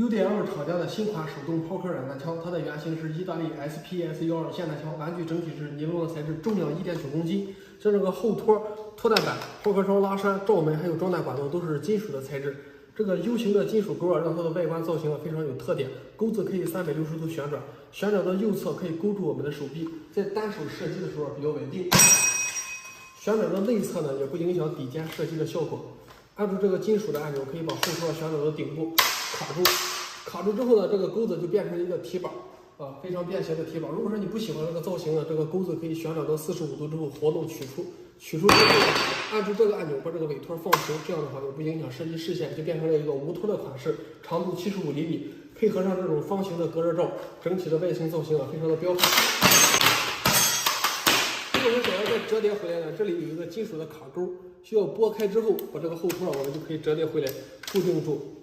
UDL 厂家的新款手动抛壳软弹枪，它的原型是意大利 SPS-12霰弹枪，玩具整体是尼龙的材质，重量1.9公斤。像这个后托、脱弹板、抛壳窗、拉栓、罩门还有装弹管道都是金属的材质。这个 U 型的金属钩让它的外观造型非常有特点，钩子可以360度旋转，旋转到右侧可以勾住我们的手臂，在单手射击的时候比较稳定。旋转到内侧也不影响底肩射击的效果。按住这个金属的按钮，可以把后托旋转到顶部，卡住之后这个钩子就变成一个提把非常便携的提把。如果说你不喜欢这个造型这个钩子可以旋转到45度之后活动取出之后，按住这个按钮把这个尾托放平，这样的话也不影响射击视线，就变成了一个无托的款式，长度75厘米，配合上这种方形的隔热罩，整体的外形造型非常的彪悍。如果说想要再折叠回来呢，这里有一个金属的卡钩，需要拨开之后，把这个后托我们就可以折叠回来，固定住。